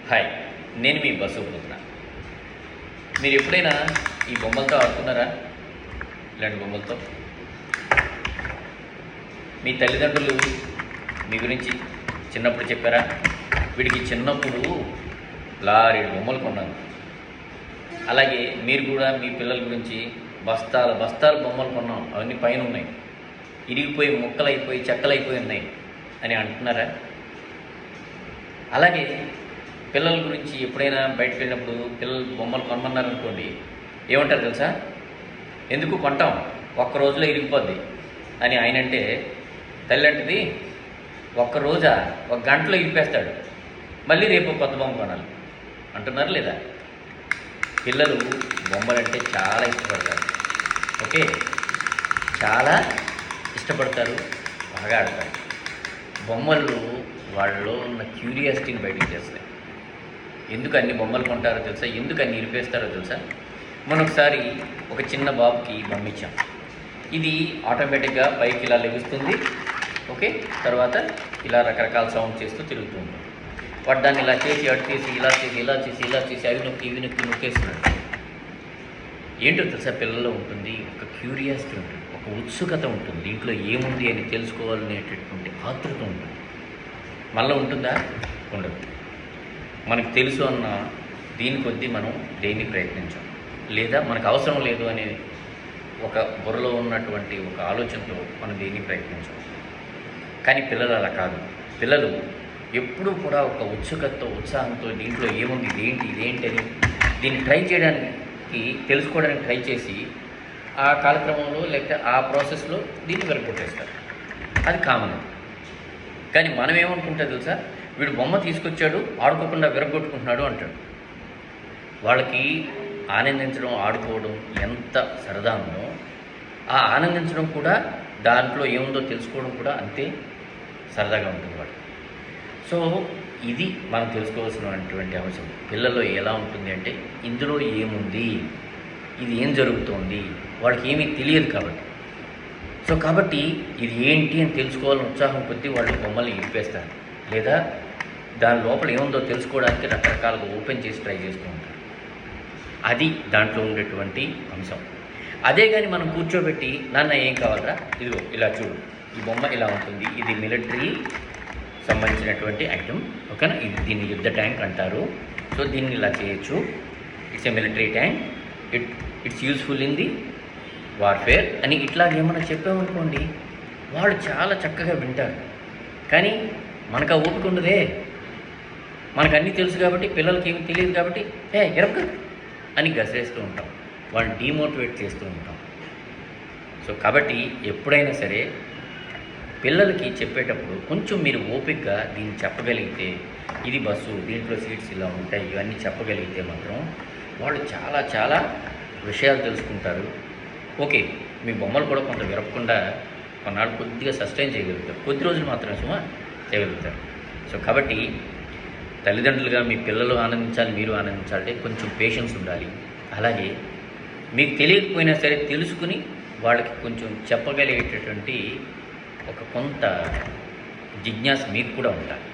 Hi, నేను మీ బసవపుత్ర. మీరు ఎప్పుడైనా ఈ బొమ్మలతో ఆడుకున్నారా? ఇలాంటి బొమ్మలతో మీ తల్లిదండ్రులు మీ గురించి చిన్నప్పుడు చెప్పారా? వీడికి చిన్నప్పుడు లారీడు బొమ్మలు కొన్నాను. అలాగే మీరు కూడా మీ పిల్లల గురించి బస్తాల బస్తాలు బొమ్మలు కొన్నాం, అవన్నీ పైన ఉన్నాయి, ఇరిగిపోయి ముక్కలైపోయి చెక్కలైపోయి ఉన్నాయి అని అంటున్నారా? అలాగే పిల్లల గురించి ఎప్పుడైనా బయటకు వెళ్ళినప్పుడు పిల్లలు బొమ్మలు కొనమన్నారనుకోండి, ఏమంటారు తెలుసా? ఎందుకు కొంటాం, ఒక్క రోజులో ఇరిగిపోద్ది అని ఆయన అంటే, తల్లి అంటది ఒక్కరోజా, ఒక గంటలో ఇరిపేస్తాడు, మళ్ళీ రేపు కొత్త బొమ్మ కొనాలి అంటున్నారు లేదా? పిల్లలు బొమ్మలంటే చాలా ఇష్టపడతారు. ఓకే, చాలా ఇష్టపడతారు, బాగా ఆడతారు. బొమ్మలు వాళ్ళలో ఉన్న క్యూరియాసిటీని బయటికి చేస్తాయి. ఎందుకు అన్ని బొమ్మలు కొంటారో తెలుసా? ఎందుకు అన్ని ఇరిపేస్తారో తెలుసా? మనం ఒకసారి ఒక చిన్న బాబుకి బొమ్మ ఇచ్చాం. ఇది ఆటోమేటిక్గా పైకి ఇలా లెగుస్తుంది. ఓకే, తర్వాత ఇలా రకరకాల సౌండ్ చేస్తూ తిరుగుతూ ఉంటుంది. వాడు దాన్ని ఇలా చేసి అటు చేసి ఇలా చేసి ఇలా చేసి ఇలా చేసి అవి నొక్కి ఇవి నొక్కి నొక్కేస్తున్నాడు. ఏంటో తెలుసా, పిల్లల్లో ఉంటుంది ఒక క్యూరియాసిటీ ఉంటుంది, ఒక ఉత్సుకత ఉంటుంది, దీంట్లో ఏముంది అని తెలుసుకోవాలనేటటువంటి ఆతృత ఉంటుంది. మళ్ళీ ఉంటుందా? ఉండదు. మనకు తెలుసు అన్న దీని కొద్దీ మనం దేన్ని ప్రయత్నించాం, లేదా మనకు అవసరం లేదు అనే ఒక బుర్రలో ఉన్నటువంటి ఒక ఆలోచనతో మనం దేన్ని ప్రయత్నించాం. కానీ పిల్లలు అలా కాదు. పిల్లలు ఎప్పుడూ కూడా ఒక ఉత్సుకతతో ఉత్సాహంతో దీంట్లో ఏముంది, ఇదేంటి అని దీన్ని ట్రై చేయడానికి, తెలుసుకోవడానికి ట్రై చేసి ఆ కాలక్రమంలో లేకపోతే ఆ ప్రాసెస్లో దీన్ని వెరగొట్టేస్తారు. అది కామన్. కానీ మనం ఏమనుకుంటా తెలుసా, వీడు బొమ్మ తీసుకొచ్చాడు, ఆడుకోకుండా విరగొట్టుకుంటున్నాడు అంటాడు. వాళ్ళకి ఆనందించడం, ఆడుకోవడం ఎంత సరదా ఉందో, ఆ ఆనందించడం కూడా, దాంట్లో ఏముందో తెలుసుకోవడం కూడా అంతే సరదాగా ఉంటుంది వాళ్ళకి. సో ఇది మనం తెలుసుకోవాల్సినటువంటి అంశం. పిల్లల్లో ఎలా ఉంటుంది అంటే, ఇందులో ఏముంది, ఇది ఏం జరుగుతోంది, వాళ్ళకి ఏమీ తెలియదు కాబట్టి. సో కాబట్టి ఇది ఏంటి అని తెలుసుకోవాలని ఉత్సాహం కొద్దీ వాళ్ళు బొమ్మల్ని ఇరిపేస్తారు, లేదా దాని లోపల ఏముందో తెలుసుకోవడానికి రకరకాలుగా ఓపెన్ చేసి ట్రై చేస్తూ ఉంటారు. అది దాంట్లో ఉండేటువంటి అంశం. అదే కానీ మనం కూర్చోబెట్టి, నాన్న ఏం కావాలరా, ఇదిగో ఇలా చూడు, ఈ బొమ్మ ఇలా ఉంటుంది, ఇది మిలిటరీ సంబంధించినటువంటి ఐటమ్, ఓకేనా, ఇది దీన్ని యుద్ధ ట్యాంక్ అంటారు, సో దీన్ని ఇలా చేయొచ్చు, it's a military tank, it's useful in the warfare అని ఇట్లాగేమన్నా చెప్పామనుకోండి, వాళ్ళు చాలా చక్కగా వింటారు. కానీ మనకు ఆ ఓపిక ఉండదే. మనకు అన్నీ తెలుసు కాబట్టి, పిల్లలకి ఏమి తెలియదు కాబట్టి ఎరక అని గసిరేస్తూ ఉంటాం, వాళ్ళని డీమోటివేట్ చేస్తూ ఉంటాం. సో కాబట్టి ఎప్పుడైనా సరే పిల్లలకి చెప్పేటప్పుడు కొంచెం మీరు ఓపికగా దీన్ని చెప్పగలిగితే, ఇది బస్సు, దీంట్లో సీట్స్ ఇలా ఉంటాయి, ఇవన్నీ చెప్పగలిగితే మాత్రం వాళ్ళు చాలా చాలా విషయాలు తెలుసుకుంటారు. ఓకే, మీ బొమ్మలు కూడా కొంత విరపకుండా కొన్నాళ్ళు కొద్దిగా సస్టైన్ చేయగలుగుతారు, కొద్ది రోజులు మాత్రమే చేయగలుగుతారు. సో కాబట్టి తల్లిదండ్రులుగా మీ పిల్లలు ఆనందించాలి, మీరు ఆనందించాలంటే కొంచెం పేషెన్స్ ఉండాలి. అలాగే మీకు తెలియకపోయినా సరే తెలుసుకుని వాళ్ళకి కొంచెం చెప్పగలిగేటటువంటి ఒక కొంత జిజ్ఞాస మీకు కూడా ఉండాలి.